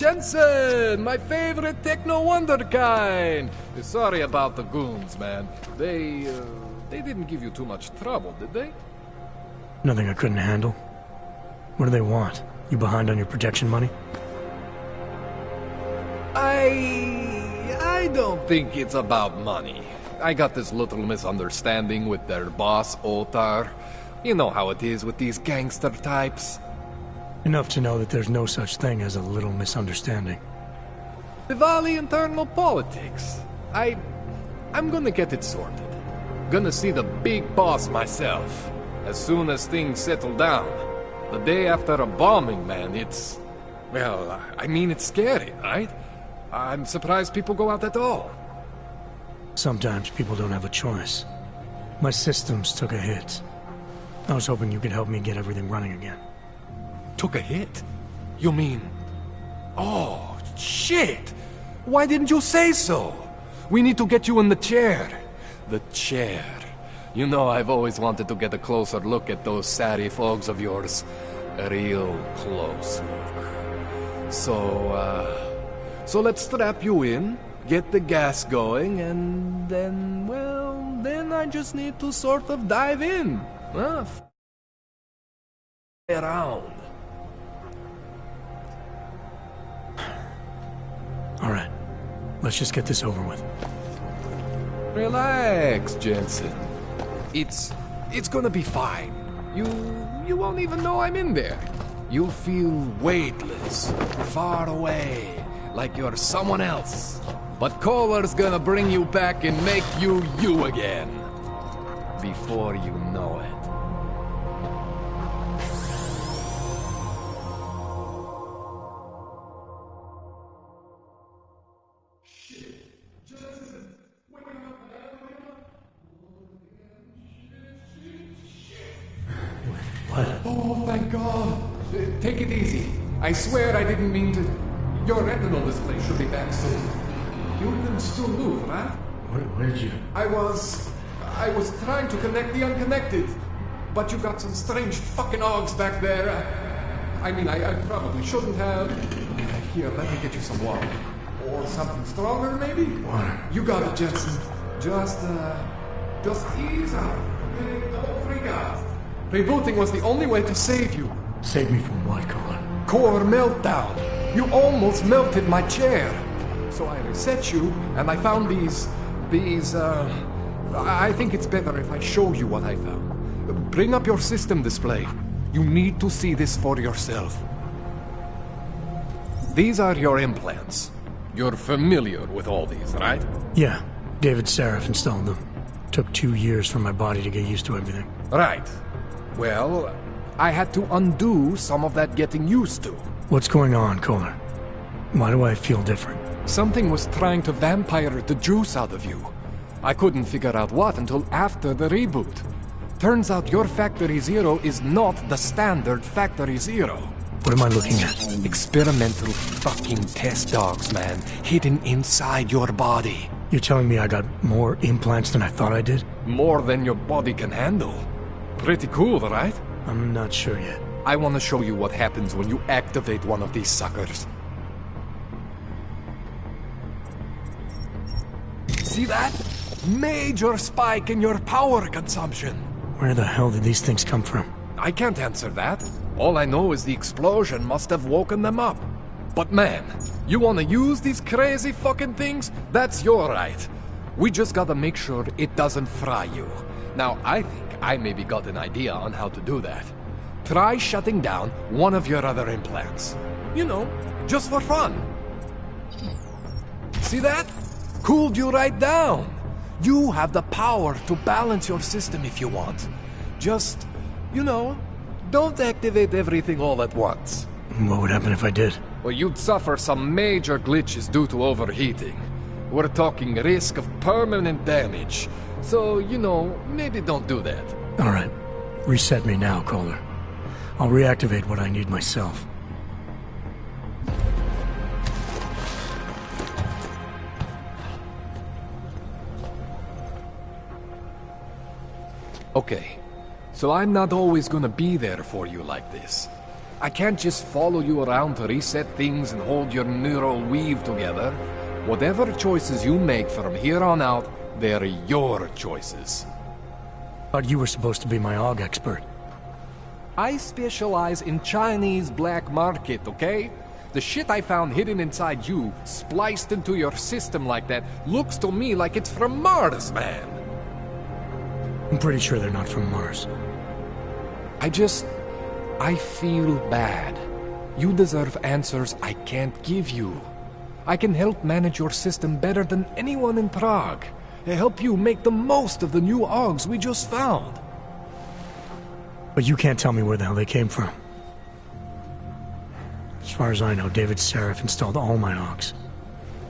Jensen, my favorite techno wonderkind. Sorry about the goons, man. They didn't give you too much trouble, did they? Nothing I couldn't handle. What do they want? You behind on your protection money? I don't think it's about money. I got this little misunderstanding with their boss, Otar. You know how it is with these gangster types. Enough to know that there's no such thing as a little misunderstanding. Diwali internal politics. I'm gonna get it sorted. Gonna see the big boss myself. As soon as things settle down. The day after a bombing, man, it's... Well, I mean, it's scary, right? I'm surprised people go out at all. Sometimes people don't have a choice. My systems took a hit. I was hoping you could help me get everything running again. Took a hit? You mean... Oh, shit! Why didn't you say so? We need to get you in the chair. The chair. You know, I've always wanted to get a closer look at those satty fogs of yours. A real close look. So let's strap you in, get the gas going, and then, well, then I just need to sort of dive in. Around. All right, let's just get this over with. Relax, Jensen. It's gonna be fine. You won't even know I'm in there. You'll feel weightless, far away, like you're someone else. But Kohler's gonna bring you back and make you you again. Before you know it. What? Oh, thank God. Take it easy. I swear I didn't mean to... Your retinal display should be back soon. You can still move, right? Where did you... I was trying to connect the unconnected. But you got some strange fucking ogs back there. I mean, I probably shouldn't have. Here, let me get you some water. Or something stronger, maybe? Water. You got it, Jensen. Just ease up. Don't freak out. Rebooting was the only way to save you. Save me from what, Kohler? Core meltdown. You almost melted my chair. So I reset you, and I found these... I think it's better if I show you what I found. Bring up your system display. You need to see this for yourself. These are your implants. You're familiar with all these, right? Yeah, David Seraph installed them. Took 2 years for my body to get used to everything. Right. Well, I had to undo some of that getting used to. What's going on, Kohler? Why do I feel different? Something was trying to vampire the juice out of you. I couldn't figure out what until after the reboot. Turns out your Factory Zero is not the standard Factory Zero. What am I looking at? Experimental fucking test dogs, man. Hidden inside your body. You're telling me I got more implants than I thought I did? More than your body can handle. Pretty cool, right? I'm not sure yet. I want to show you what happens when you activate one of these suckers. See that? Major spike in your power consumption. Where the hell did these things come from? I can't answer that. All I know is the explosion must have woken them up. But man, you want to use these crazy fucking things? That's your right. We just gotta make sure it doesn't fry you. Now, I think I maybe got an idea on how to do that. Try shutting down one of your other implants. You know, just for fun. See that? Cooled you right down. You have the power to balance your system if you want. Just, you know, don't activate everything all at once. What would happen if I did? Well, you'd suffer some major glitches due to overheating. We're talking risk of permanent damage. So, you know, maybe don't do that. All right. Reset me now, Kohler. I'll reactivate what I need myself. Okay. So I'm not always gonna be there for you like this. I can't just follow you around to reset things and hold your neural weave together. Whatever choices you make from here on out, they're your choices. Thought you were supposed to be my AUG expert. I specialize in Chinese black market, okay? The shit I found hidden inside you, spliced into your system like that, looks to me like it's from Mars, man. I'm pretty sure they're not from Mars. I feel bad. You deserve answers I can't give you. I can help manage your system better than anyone in Prague. Help you make the most of the new AUGs we just found. But you can't tell me where the hell they came from. As far as I know, David Seraph installed all my AUGs.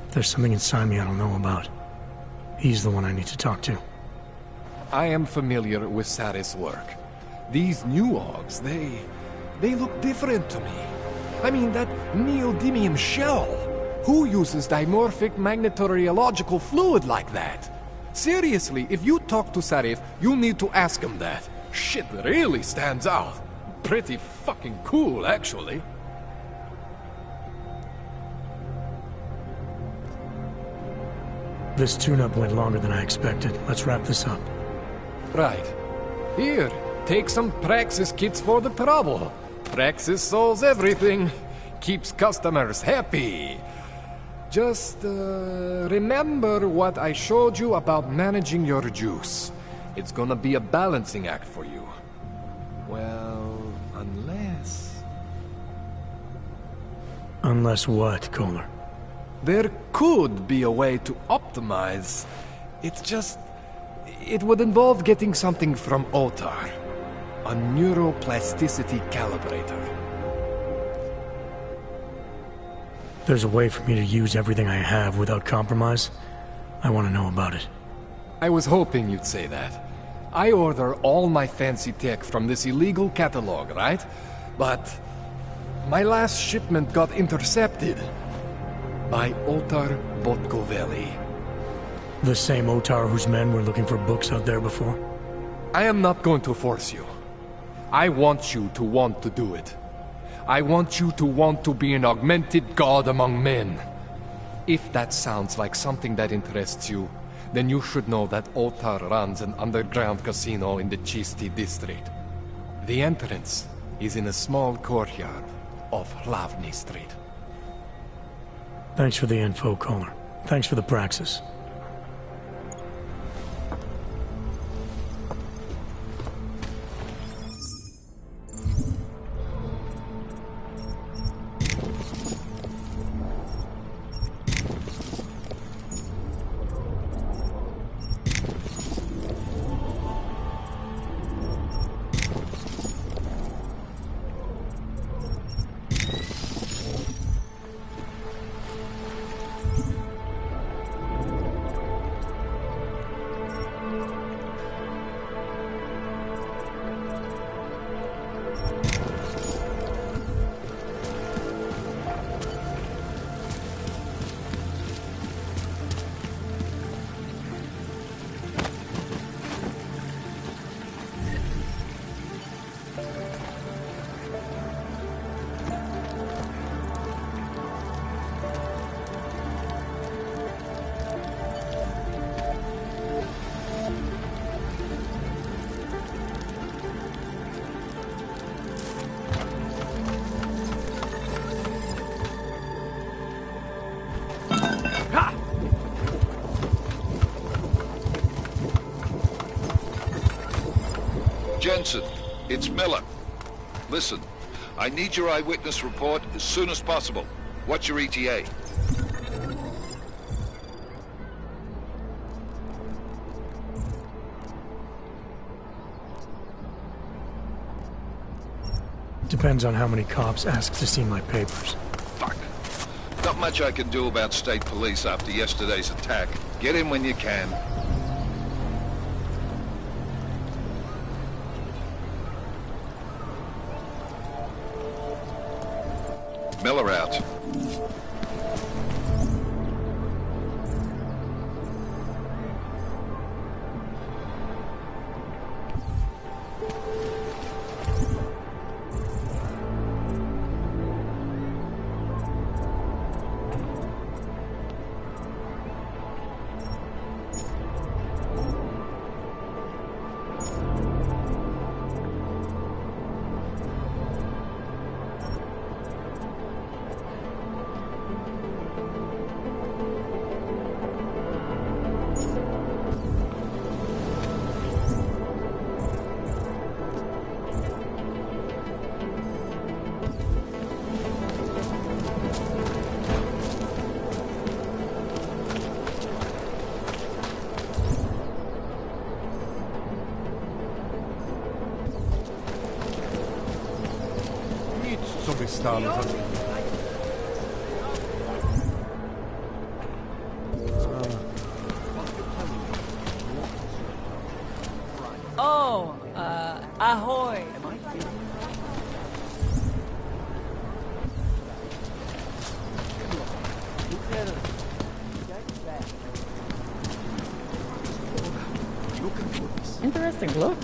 If there's something inside me I don't know about, he's the one I need to talk to. I am familiar with Sarah's work. These new AUGs, they look different to me. I mean, that neodymium shell. Who uses dimorphic magnetorheological fluid like that? Seriously, if you talk to Sarif, you need to ask him that. Shit really stands out. Pretty fucking cool, actually. This tune-up went longer than I expected. Let's wrap this up. Right. Here, take some Praxis kits for the trouble. Praxis solves everything. Keeps customers happy. Just, remember what I showed you about managing your juice. It's gonna be a balancing act for you. Well, unless... Unless what, Kohler? There could be a way to optimize. It's just... It would involve getting something from Otar. A neuroplasticity calibrator. There's a way for me to use everything I have without compromise. I want to know about it. I was hoping you'd say that. I order all my fancy tech from this illegal catalog, right? But my last shipment got intercepted by Otar Botkoveli. The same Otar whose men were looking for books out there before? I am not going to force you. I want you to want to do it. I want you to want to be an augmented god among men. If that sounds like something that interests you, then you should know that Otar runs an underground casino in the Chisti district. The entrance is in a small courtyard off Hlavny Street. Thanks for the info, Kohler. Thanks for the praxis. Jensen, it's Miller. Listen, I need your eyewitness report as soon as possible. What's your ETA? Depends on how many cops ask to see my papers. Fuck. Not much I can do about state police after yesterday's attack. Get in when you can. Miller out. stanza. Oh, ahoy. Interesting look.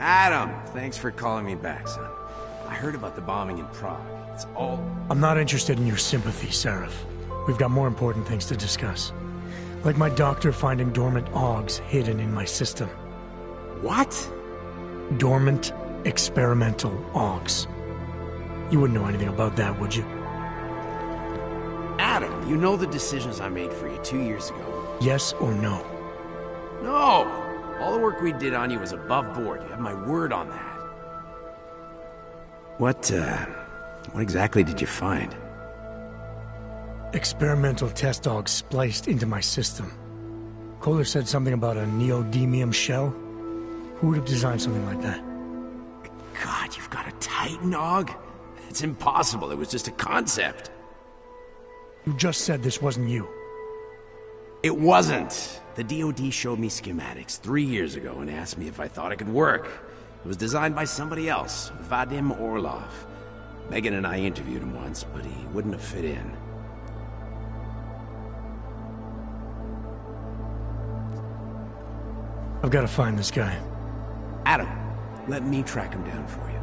Adam, thanks for calling me back, son. I heard about the bombing in Prague. It's all... I'm not interested in your sympathy, Seraph. We've got more important things to discuss. Like my doctor finding dormant augs hidden in my system. What? Dormant, experimental augs. You wouldn't know anything about that, would you? Adam, you know the decisions I made for you 2 years ago. Yes or no? No! All the work we did on you was above board. You have my word on that. What exactly did you find? Experimental test dogs spliced into my system. Kohler said something about a neodymium shell. Who would have designed something like that? God, you've got a Titan Aug? It's impossible. It was just a concept. You just said this wasn't you. It wasn't. The DoD showed me schematics 3 years ago and asked me if I thought it could work. It was designed by somebody else, Vadim Orlov. Megan and I interviewed him once, but he wouldn't have fit in. I've got to find this guy. Adam, let me track him down for you.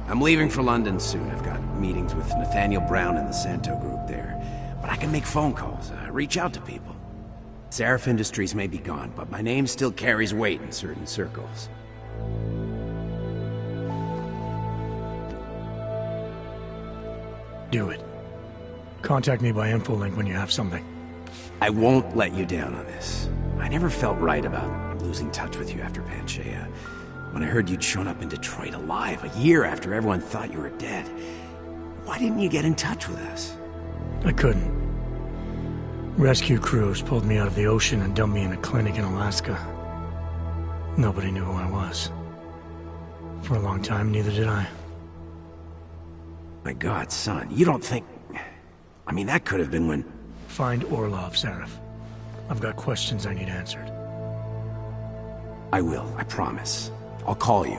I'm leaving for London soon. I've got meetings with Nathaniel Brown and the Santo group there. But I can make phone calls, reach out to people. Seraph Industries may be gone, but my name still carries weight in certain circles. Do it. Contact me by infolink when you have something. I won't let you down on this. I never felt right about losing touch with you after Panchea. When I heard you'd shown up in Detroit alive a year after everyone thought you were dead. Why didn't you get in touch with us? I couldn't. Rescue crews pulled me out of the ocean and dumped me in a clinic in Alaska. Nobody knew who I was. For a long time, neither did I. My God, son, you don't think... I mean, that could have been when... Find Orlov, Seraph. I've got questions I need answered. I will, I promise. I'll call you.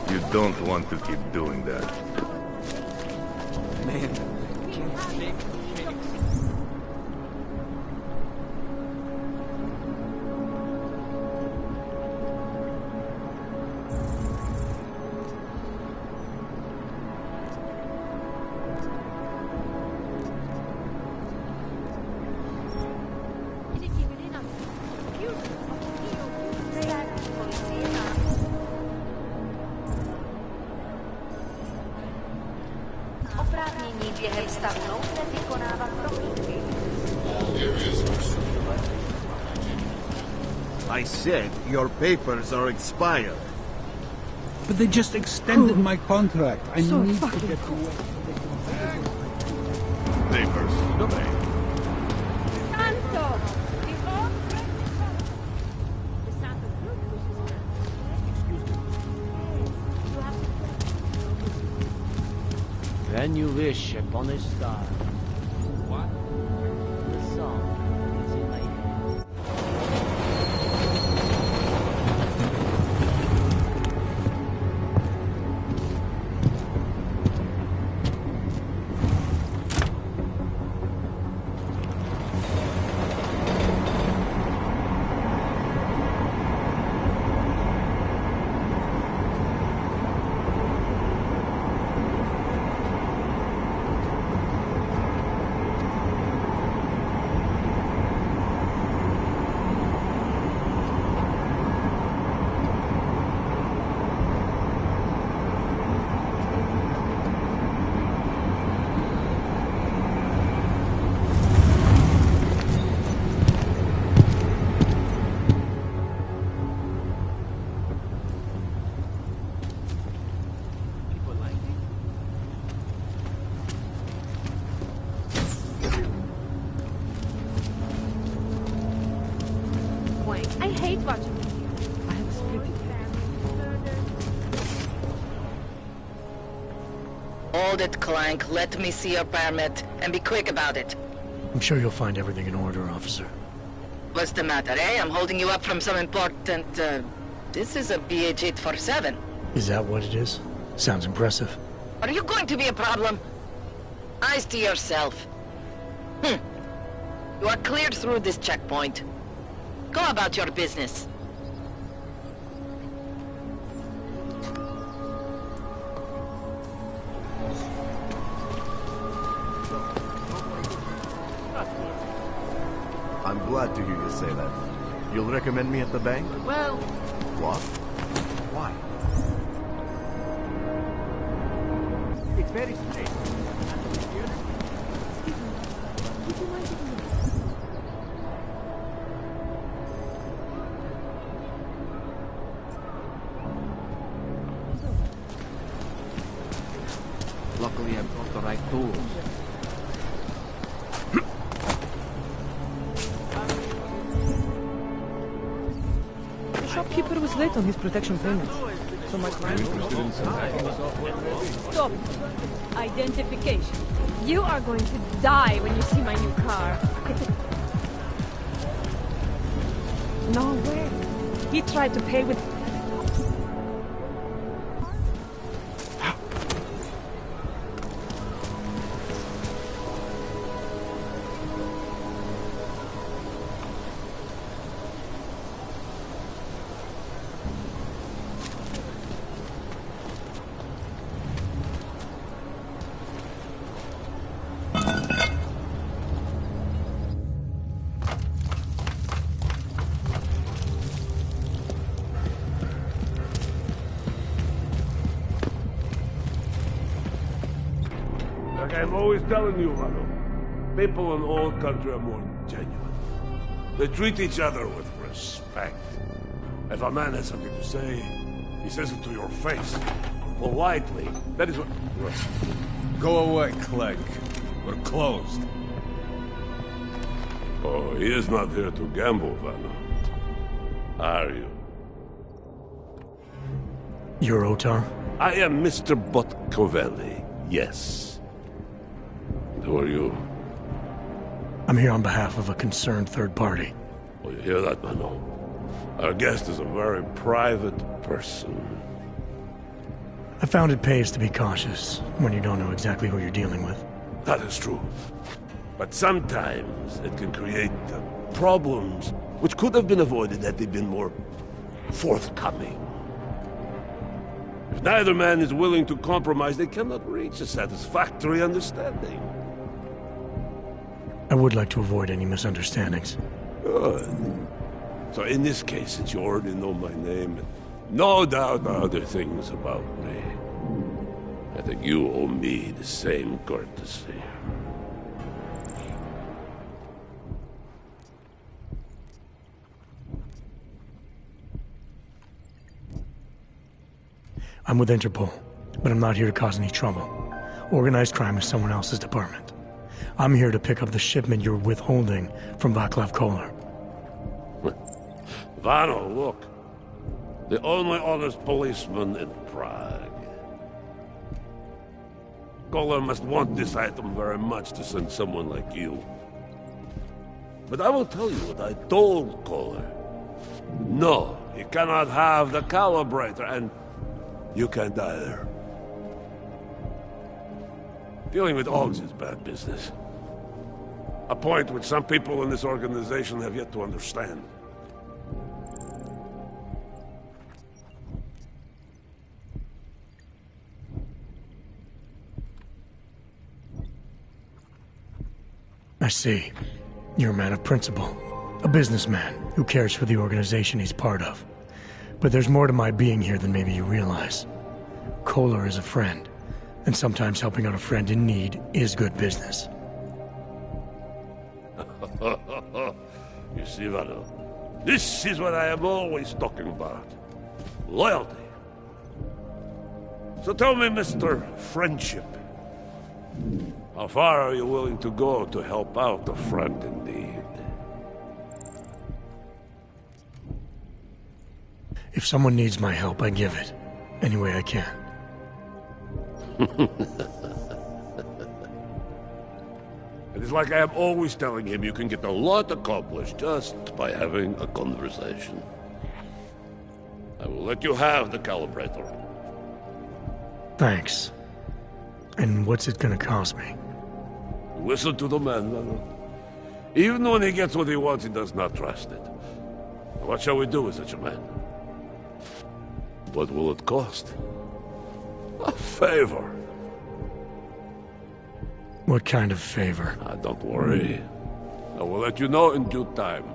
You don't want to keep doing that. Man, Oprávnění během stavu nouze vykonávat prohlídky. I said your papers are expired. But they just extended my contract. I need to get away. Papers. Santo! When you wish upon a star. What? The song is in my head. I hate watching this. I have a split. Hold it, Clank. Let me see your permit, and be quick about it. I'm sure you'll find everything in order, officer. What's the matter, eh? I'm holding you up from some important, This is a BH-847. Is that what it is? Sounds impressive. Are you going to be a problem? Eyes to yourself. You are cleared through this checkpoint. Go about your business. I'm glad to hear you say that. You'll recommend me at the bank? Well... What? Why? It's very strange. Luckily, I brought the right tools. The shopkeeper was late on his protection payments. So my client... Stop. Identification. You are going to die when you see my new car. No way. He tried to pay with... Like I'm always telling you, Rado, people in all country are more genuine. They treat each other with respect. If a man has something to say, he says it to your face. Politely. That is what... Go away, Clegg. We're closed. Oh, he is not here to gamble, Vanna. Are you? You're Otar? I am Mr. Botkovelli, yes. And who are you? I'm here on behalf of a concerned third party. Oh, you hear that, Vanna? Our guest is a very private person. I found it pays to be cautious when you don't know exactly who you're dealing with. That is true. But sometimes it can create problems which could have been avoided had they been more forthcoming. If neither man is willing to compromise, they cannot reach a satisfactory understanding. I would like to avoid any misunderstandings. Good. So in this case, since you already know my name, and no doubt other things about me, I think you owe me the same courtesy. I'm with Interpol, but I'm not here to cause any trouble. Organized crime is someone else's department. I'm here to pick up the shipment you're withholding from Václav Koller. Vano, look. The only honest policeman in Prague. Koller must want this item very much to send someone like you. But I will tell you what I told Koller. No, he cannot have the calibrator, and you can't either. Dealing with Augs is bad business. A point which some people in this organization have yet to understand. I see. You're a man of principle. A businessman who cares for the organization he's part of. But there's more to my being here than maybe you realize. Koller is a friend, and sometimes helping out a friend in need is good business. You see, Vano, this is what I am always talking about. Loyalty. So tell me, Mr. Friendship, how far are you willing to go to help out a friend in need? If someone needs my help, I give it. Any way I can. It is like I am always telling him, you can get a lot accomplished just by having a conversation. I will let you have the calibrator. Thanks. And what's it gonna cost me? Listen to the man, Vano. Even when he gets what he wants, he does not trust it. What shall we do with such a man? What will it cost? A favor. What kind of favor? Don't worry. I will let you know in due time.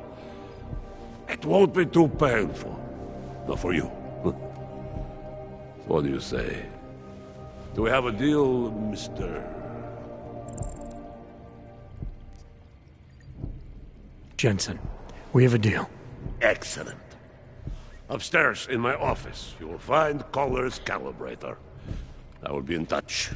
It won't be too painful. Not for you. What do you say? Do we have a deal, Mr. Jensen? We have a deal. Excellent. Upstairs in my office, you will find Koller's calibrator. I will be in touch.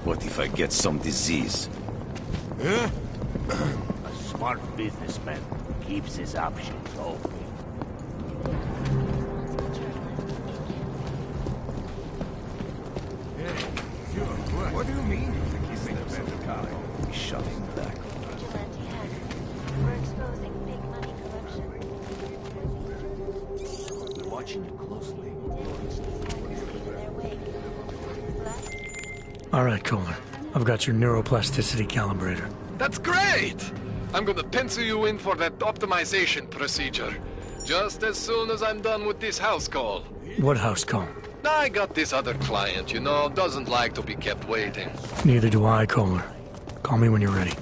What if I get some disease? A smart businessman keeps his options open. What do you mean? He's shutting back. We're exposing fake money corruption. We're watching you closely. All right, Koller. I've got your neuroplasticity calibrator. That's great! I'm gonna pencil you in for that optimization procedure. Just as soon as I'm done with this house call. What house call? I got this other client, you know, doesn't like to be kept waiting. Neither do I, Koller. Call me when you're ready.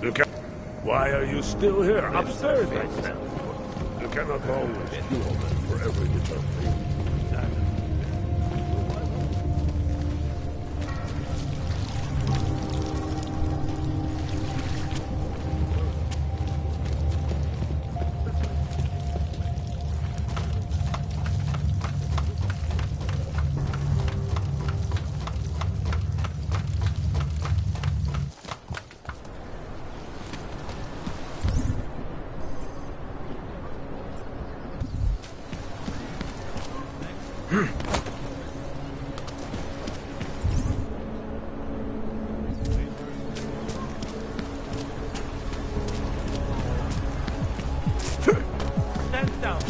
Look, why are you still here? Upstairs, I said. You cannot always do all that for every little thing. Stand down.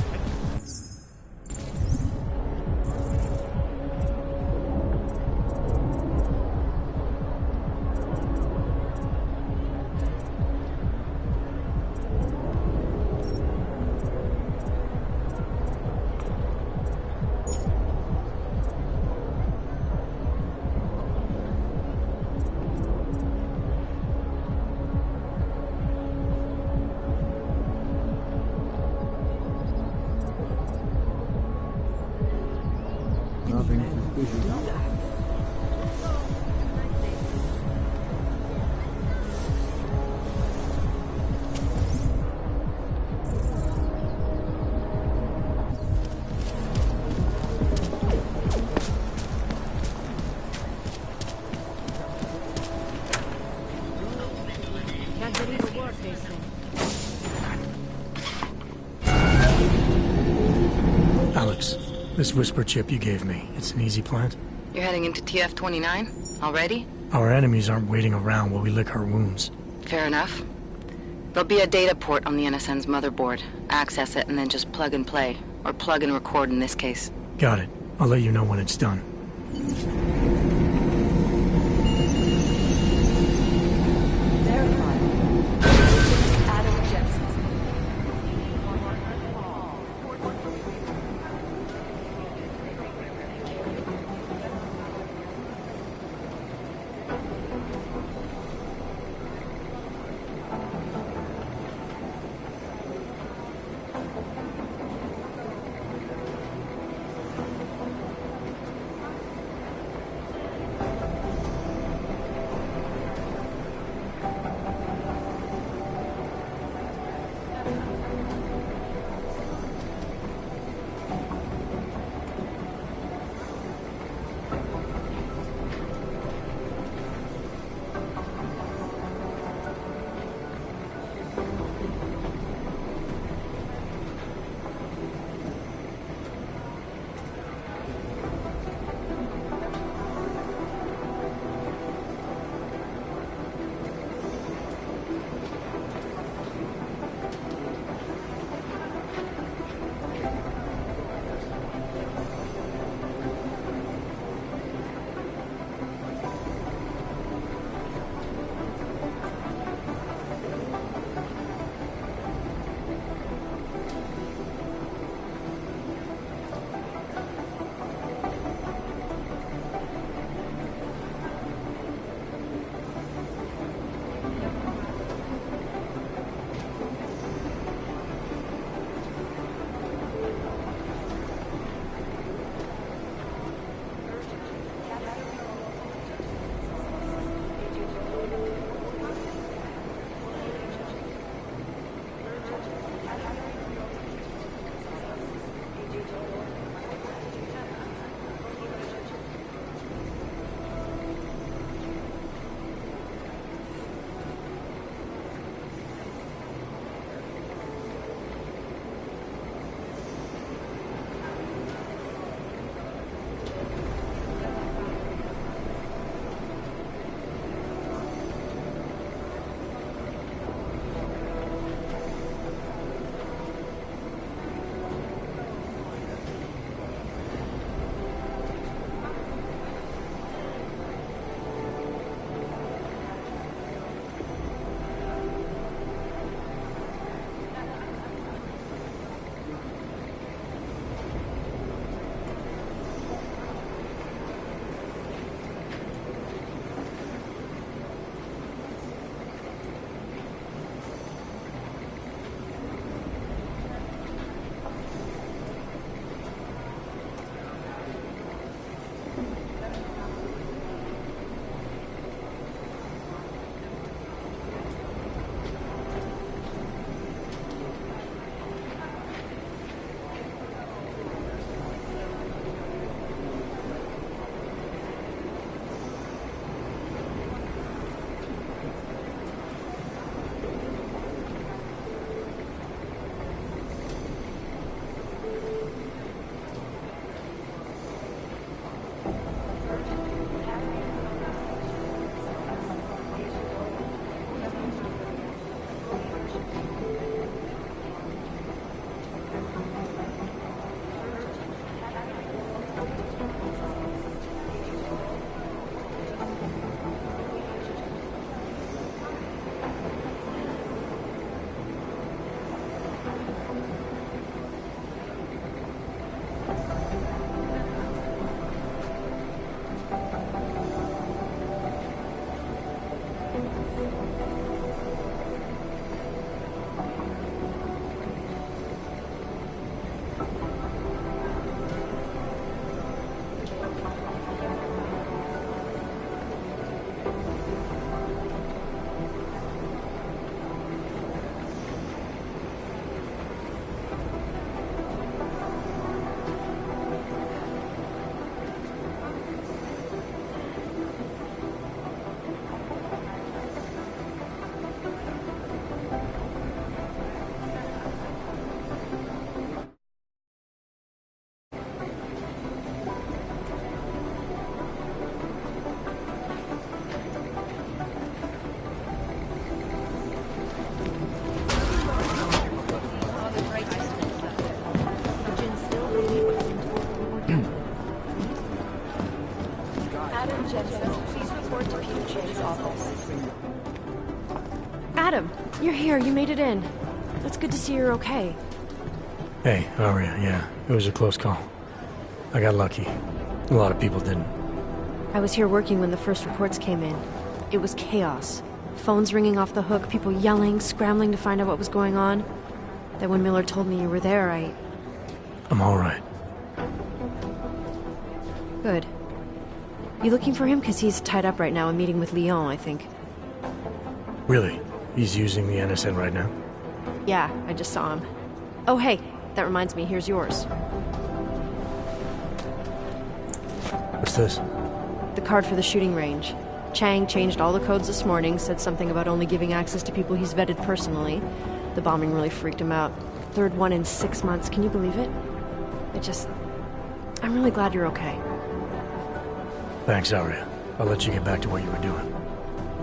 Nothing suspicious. Can't believe a word they say. Alex, this whisper chip you gave me, it's an easy plant? You're heading into TF-29? Already? Our enemies aren't waiting around while we lick our wounds. Fair enough. There'll be a data port on the NSN's motherboard. Access it and then just plug and play. Or plug and record in this case. Got it. I'll let you know when it's done. office. Adam, you're here. You made it in. It's good to see you're okay. Hey, Aria, yeah. It was a close call. I got lucky. A lot of people didn't. I was here working when the first reports came in. It was chaos. Phones ringing off the hook, people yelling, scrambling to find out what was going on. Then when Miller told me you were there, I'm alright. Good. You looking for him? Because he's tied up right now, in meeting with Lyon, I think. Really? He's using the NSN right now? Yeah, I just saw him. Oh, hey, that reminds me, here's yours. What's this? The card for the shooting range. Chang changed all the codes this morning, said something about only giving access to people he's vetted personally. The bombing really freaked him out. Third one in 6 months, can you believe it? I'm really glad you're okay. Thanks, Aria. I'll let you get back to what you were doing.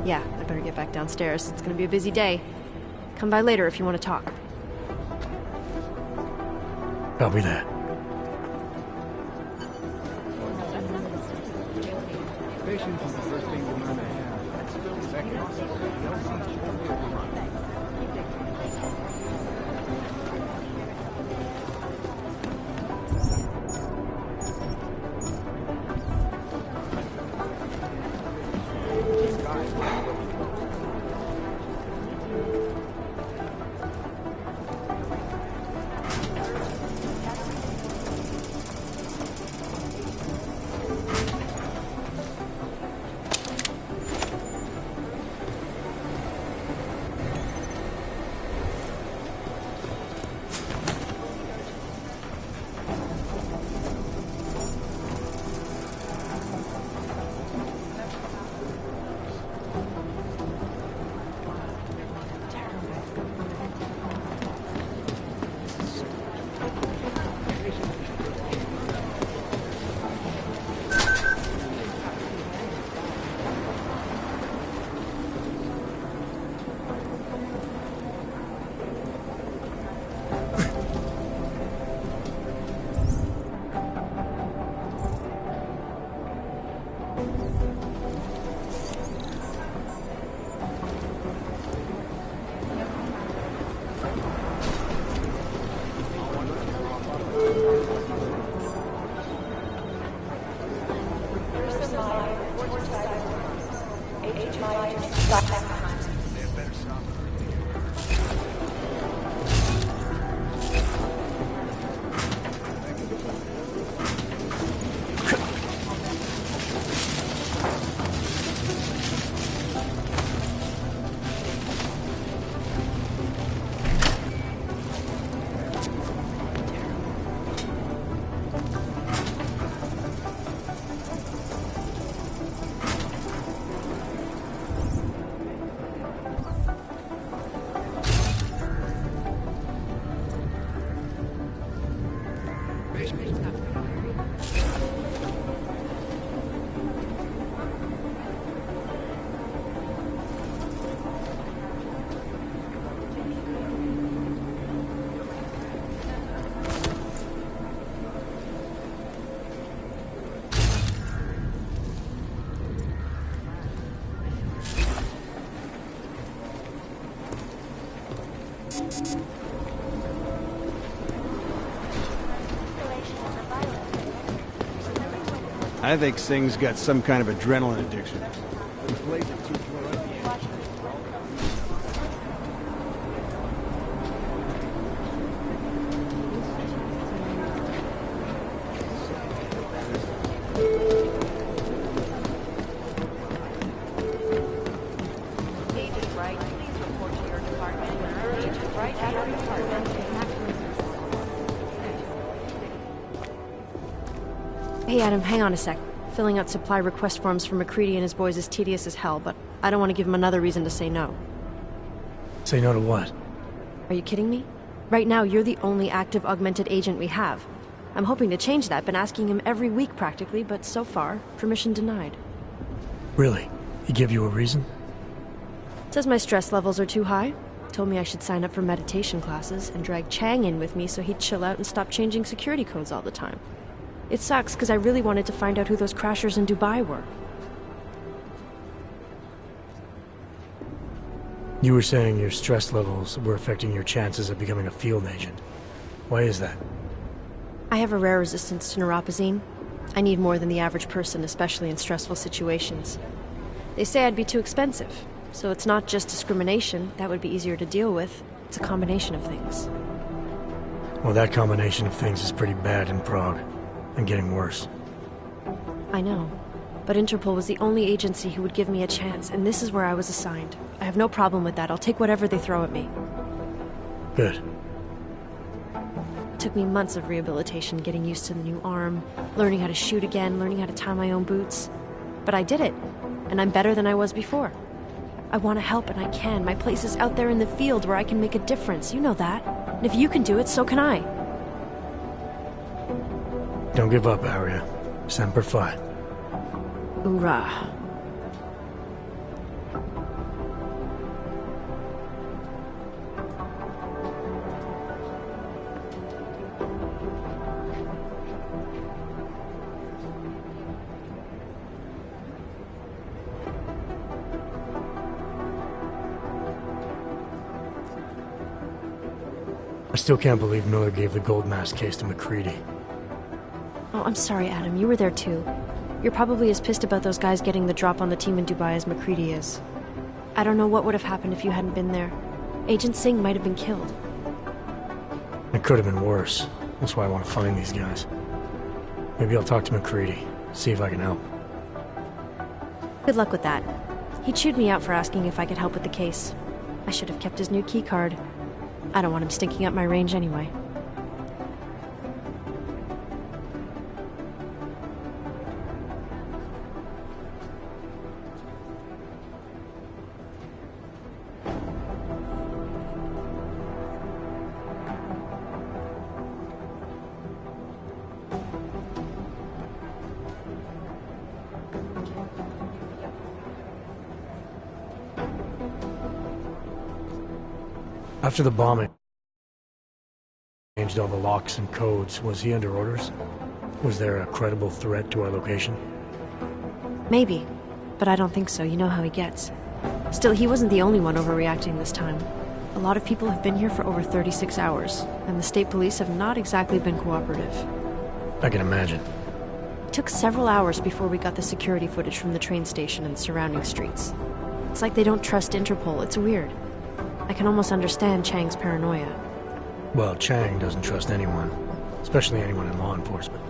Yeah, I better get back downstairs. It's gonna be a busy day. Come by later if you want to talk. Copy that. Patience is the first thing the man have. Second, I think Singh's got some kind of adrenaline addiction. Hey Adam, hang on a sec. Filling out supply request forms for McCready and his boys is tedious as hell, but I don't want to give him another reason to say no. Say no to what? Are you kidding me? Right now, you're the only active augmented agent we have. I'm hoping to change that, been asking him every week practically, but so far, permission denied. Really? He gave you a reason? Says my stress levels are too high. Told me I should sign up for meditation classes and drag Chang in with me so he'd chill out and stop changing security codes all the time. It sucks because I really wanted to find out who those crashers in Dubai were. You were saying your stress levels were affecting your chances of becoming a field agent. Why is that? I have a rare resistance to neuropozyne. I need more than the average person, especially in stressful situations. They say I'd be too expensive, so it's not just discrimination. That would be easier to deal with. It's a combination of things. Well, that combination of things is pretty bad in Prague, and getting worse. I know, but Interpol was the only agency who would give me a chance, and this is where I was assigned. I have no problem with that. I'll take whatever they throw at me. Good. It took me months of rehabilitation, getting used to the new arm, learning how to shoot again, learning how to tie my own boots. But I did it, and I'm better than I was before. I want to help, and I can. My place is out there in the field where I can make a difference. You know that. And if you can do it, so can I. Don't give up, Arya. Semper Fi. Hoorah. I still can't believe Miller gave the gold mask case to McCready. Oh, I'm sorry, Adam. You were there too. You're probably as pissed about those guys getting the drop on the team in Dubai as McCready is. I don't know what would have happened if you hadn't been there. Agent Singh might have been killed. It could have been worse. That's why I want to find these guys. Maybe I'll talk to McCready, see if I can help. Good luck with that. He chewed me out for asking if I could help with the case. I should have kept his new key card. I don't want him stinking up my range anyway. After the bombing, changed all the locks and codes. Was he under orders? Was there a credible threat to our location? Maybe, but I don't think so. You know how he gets. Still, he wasn't the only one overreacting this time. A lot of people have been here for over 36 hours, and the state police have not exactly been cooperative. I can imagine. It took several hours before we got the security footage from the train station and surrounding streets. It's like they don't trust Interpol. It's weird. I can almost understand Chang's paranoia. Well, Chang doesn't trust anyone, especially anyone in law enforcement.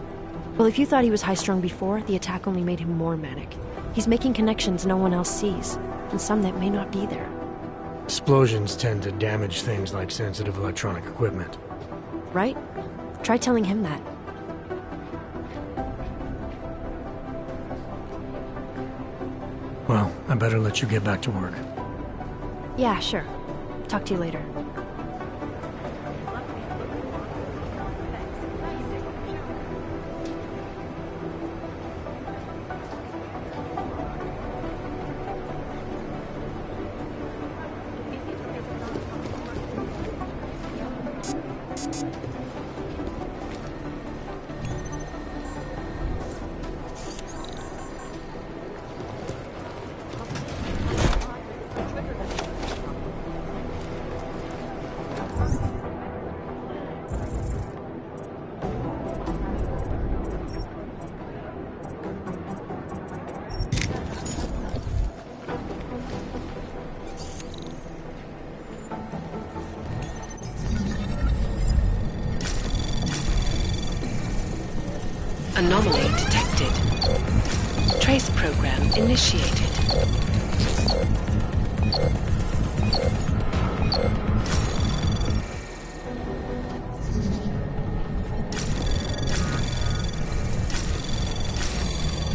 Well, if you thought he was high-strung before, the attack only made him more manic. He's making connections no one else sees, and some that may not be there. Explosions tend to damage things like sensitive electronic equipment. Right? Try telling him that. Well, I better let you get back to work. Yeah, sure. Talk to you later. Anomaly detected. Trace program initiated.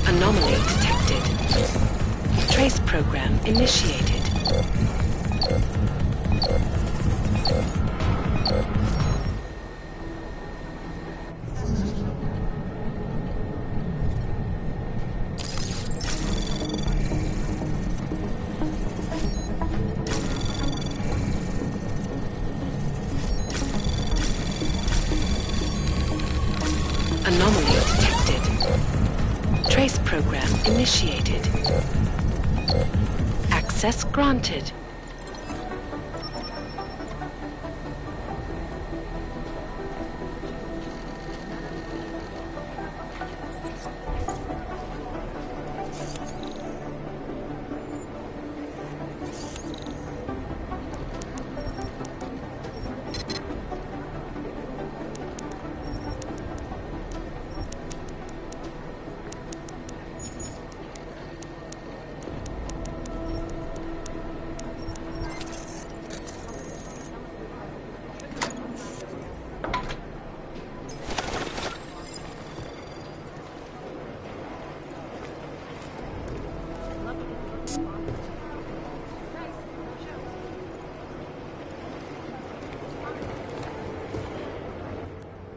Anomaly detected. Trace program initiated. Anomaly detected. Trace program initiated. Access granted.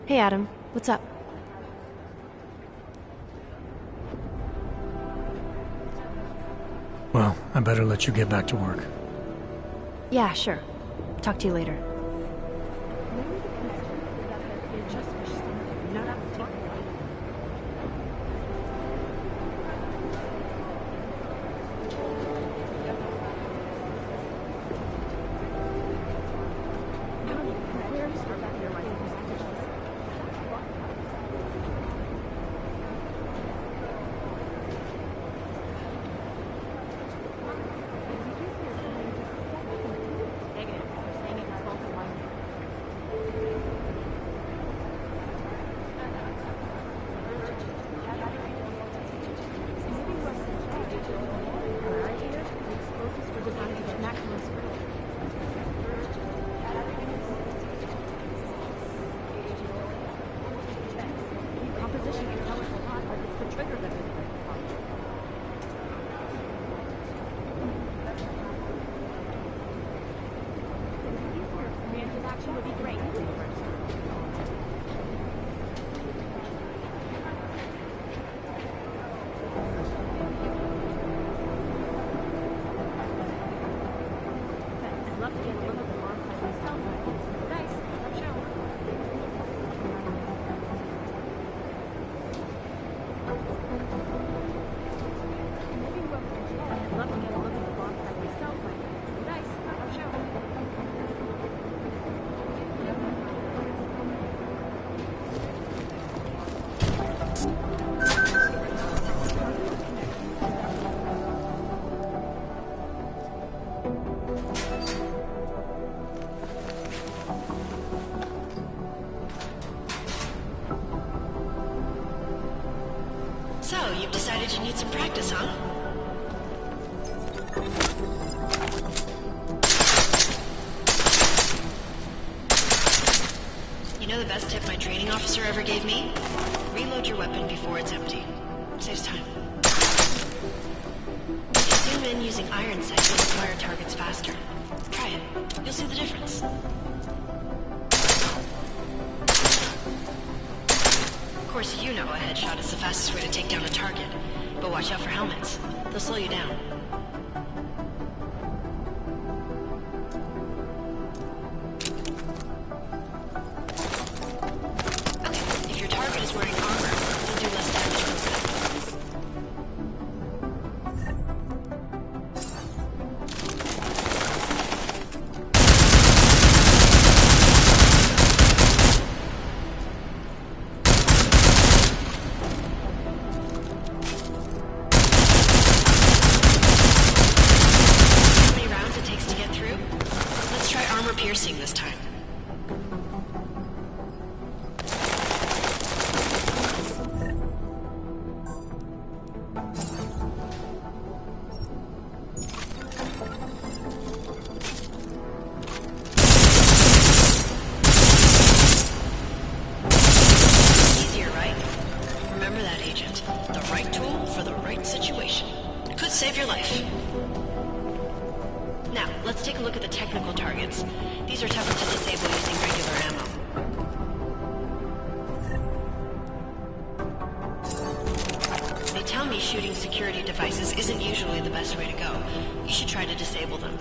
Hey, Adam. What's up? Well, I better let you get back to work. Yeah, sure. Talk to you later. So, you've decided you need some practice, huh? You know the best tip my training officer ever gave me? Reload your weapon before it's empty. Saves time. If you zoom in using iron sight, you'll acquire targets faster. Try it. You'll see the difference. Of course, you know a headshot is the fastest way to take down a target. But watch out for helmets. They'll slow you down. Okay, if your target is wearing armor, you'll do less damage per round. Piercing this time. Easier, right? Remember that, Agent. The right tool for the right situation. It could save your life. Now, let's take a look at the technical targets. These are tougher to disable using regular ammo. They tell me shooting security devices isn't usually the best way to go. You should try to disable them.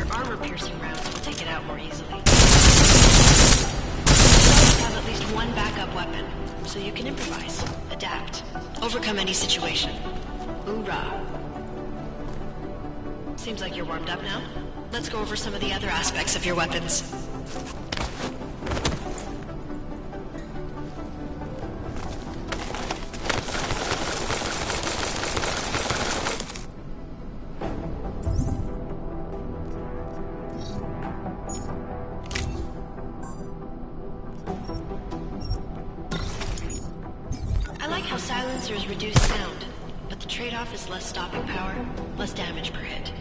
Armor-piercing rounds will take it out more easily. You have at least one backup weapon, so you can improvise, adapt, overcome any situation. Hoorah! Seems like you're warmed up now. Let's go over some of the other aspects of your weapons. I like how silencers reduce sound, but the trade-off trade-off is less stopping power, less damage per hit.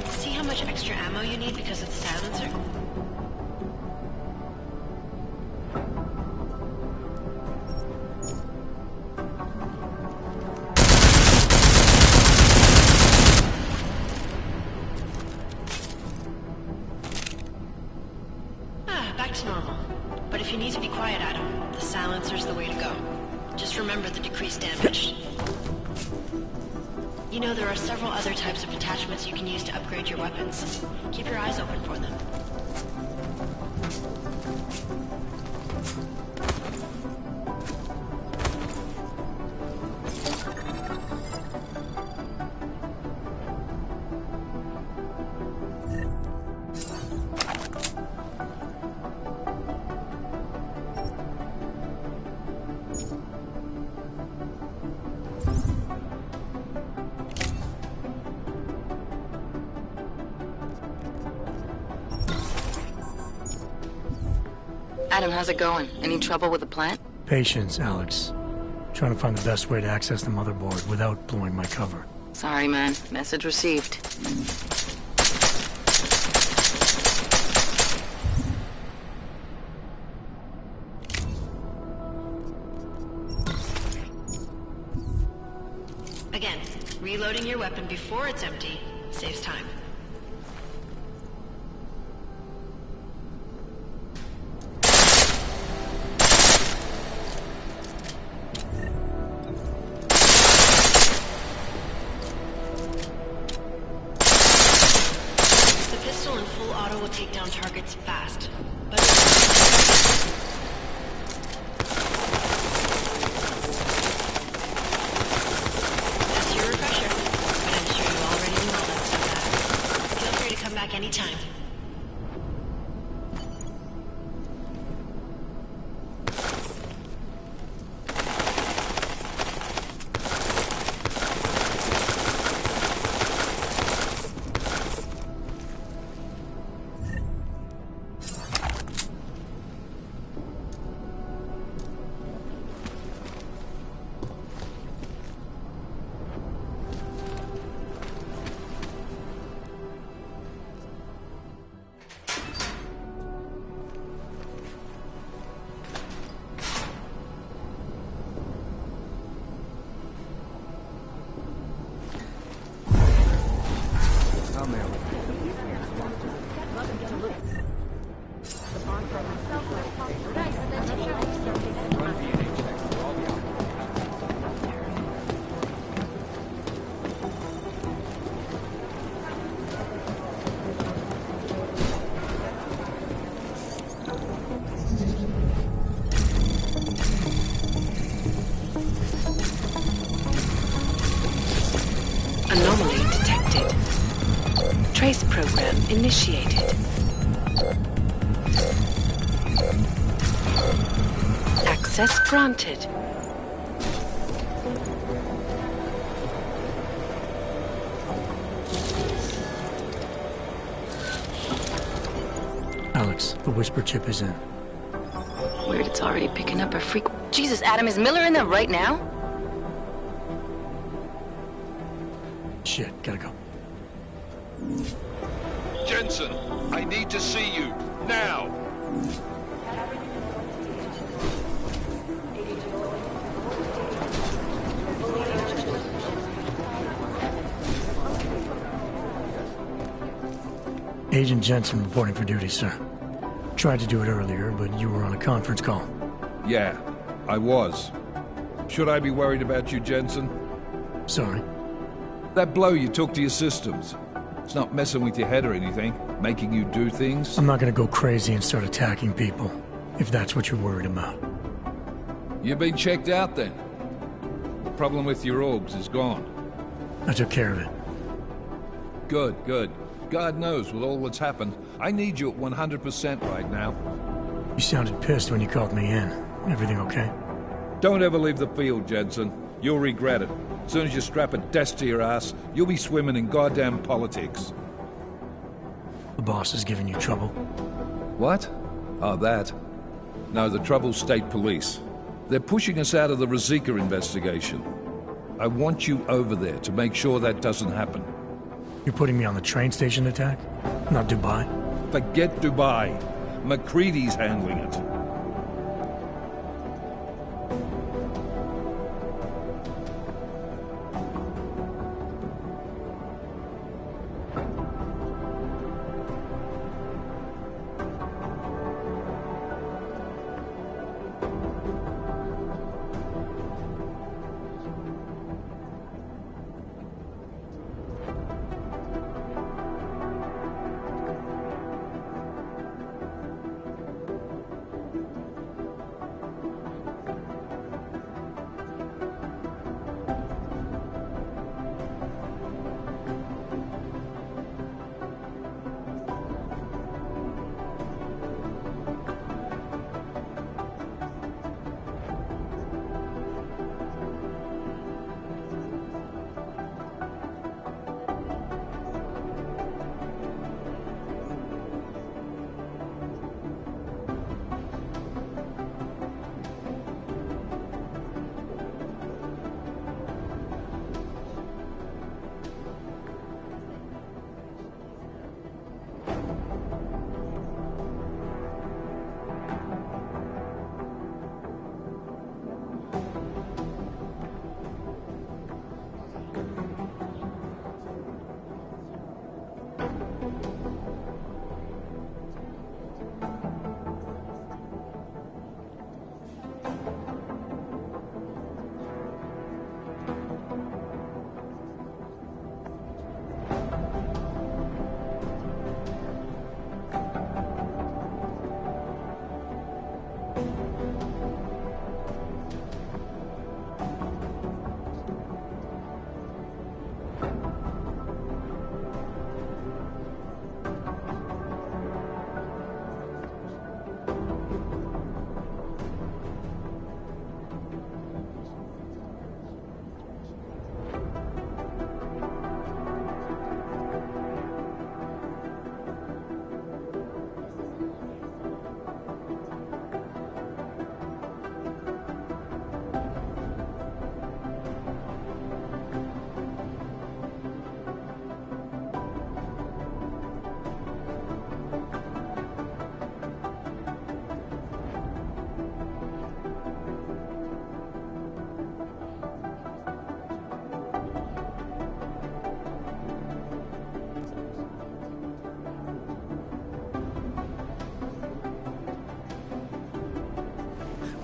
See how much extra ammo you need because of the silencer? Back to normal. But if you need to be quiet, Adam, the silencer's the way to go. Just remember the decreased damage. You know, there are several other types of attachments you can use to upgrade your weapons. Keep your eyes open for them. Adam, how's it going? Any trouble with the plant? Patience, Alex. Trying to find the best way to access the motherboard without blowing my cover. Sorry, man. Message received. Again, reloading your weapon before it's empty saves time. The pistol in full auto will take down targets fast, but that's your refresher. But I'm sure you already know all that stuff. Feel free to come back anytime. Anomaly detected. Trace program initiated. Access granted. Alex, the whisper chip is in. Weird, it's already picking up a freak. Jesus, Adam, is Miller in there right now? Shit, gotta go. Jensen, I need to see you. Now! Agent Jensen reporting for duty, sir. Tried to do it earlier, but you were on a conference call. Yeah, I was. Should I be worried about you, Jensen? Sorry. That blow you took to your systems. It's not messing with your head or anything, making you do things. I'm not gonna go crazy and start attacking people, if that's what you're worried about. You've been checked out then. The problem with your orgs is gone. I took care of it. Good, good. God knows with all that's happened, I need you at 100% right now. You sounded pissed when you called me in. Everything okay? Don't ever leave the field, Jensen. You'll regret it. As soon as you strap a desk to your ass, you'll be swimming in goddamn politics. The boss is giving you trouble? What? Oh, that? No, the Trouble's state police. They're pushing us out of the Ruzicka investigation. I want you over there to make sure that doesn't happen. You're putting me on the train station attack? Not Dubai? Forget Dubai. McCready's handling it.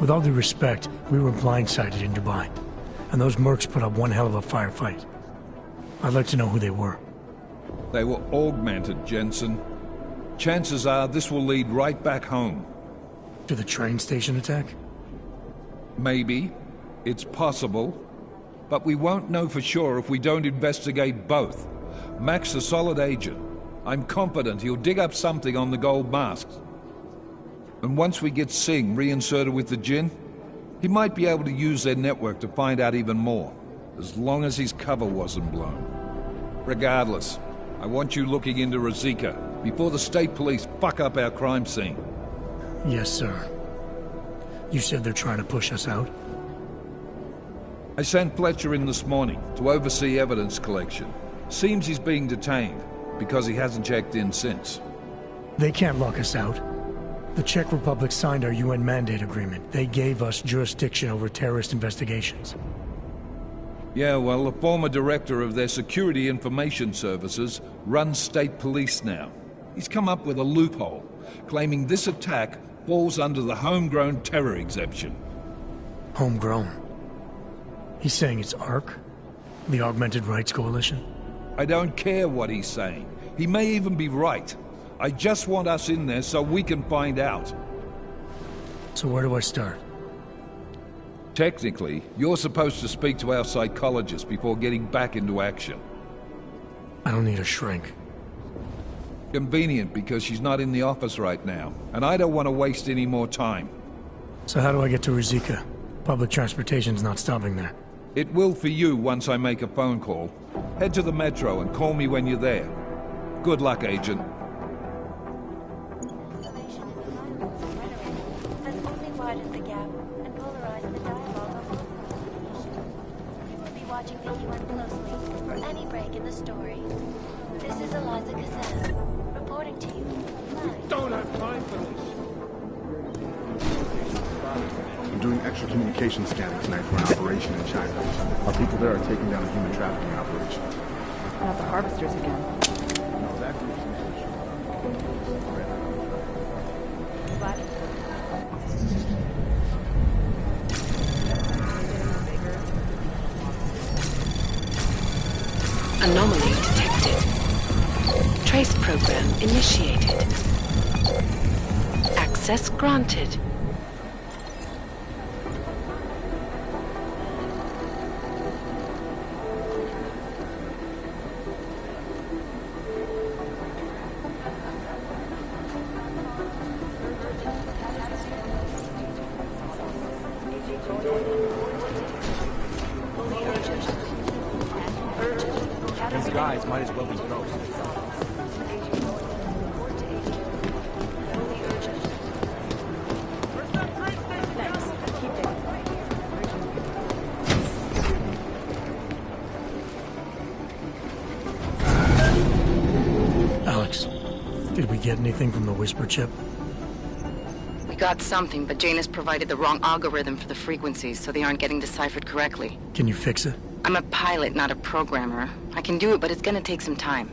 With all due respect, we were blindsided in Dubai, and those mercs put up one hell of a firefight. I'd like to know who they were. They were augmented, Jensen. Chances are this will lead right back home. To the train station attack? Maybe. It's possible. But we won't know for sure if we don't investigate both. Mac's a solid agent. I'm confident he'll dig up something on the gold masks. And once we get Singh reinserted with the Jinn, he might be able to use their network to find out even more, as long as his cover wasn't blown. Regardless, I want you looking into Ruzicka before the state police fuck up our crime scene. Yes, sir. You said they're trying to push us out? I sent Fletcher in this morning to oversee evidence collection. Seems he's being detained, because he hasn't checked in since. They can't lock us out. The Czech Republic signed our UN mandate agreement. They gave us jurisdiction over terrorist investigations. Yeah, well, the former director of their security information services runs state police now. He's come up with a loophole, claiming this attack falls under the homegrown terror exemption. Homegrown? He's saying it's ARC? The Augmented Rights Coalition? I don't care what he's saying. He may even be right. I just want us in there so we can find out. So where do I start? Technically, you're supposed to speak to our psychologist before getting back into action. I don't need a shrink. Convenient because she's not in the office right now, and I don't want to waste any more time. So how do I get to Ruzicka? Public transportation's not stopping there. It will for you once I make a phone call. Head to the metro and call me when you're there. Good luck, Agent. Has only widened the gap and polarized the dialogue among the. You will be watching the UN closely for any break in the story. This is Eliza Cassell, reporting to you. Don't have time for this. I'm doing extra communication scanning tonight for an operation in China. Our people there are taking down a human trafficking operation. Not the harvesters again. No, that group's Anomaly detected. Trace program initiated. Access granted. These guys might as well be ghosts. Alex, did we get anything from the Whisper chip? We got something, but Janus provided the wrong algorithm for the frequencies, so they aren't getting deciphered correctly. Can you fix it? I'm a pilot, not a programmer. I can do it, but it's gonna take some time.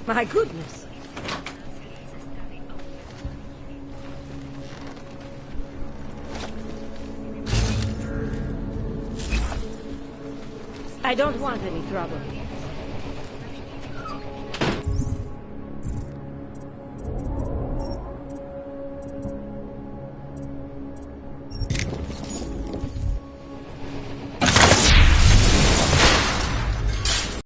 My goodness. I don't want any trouble.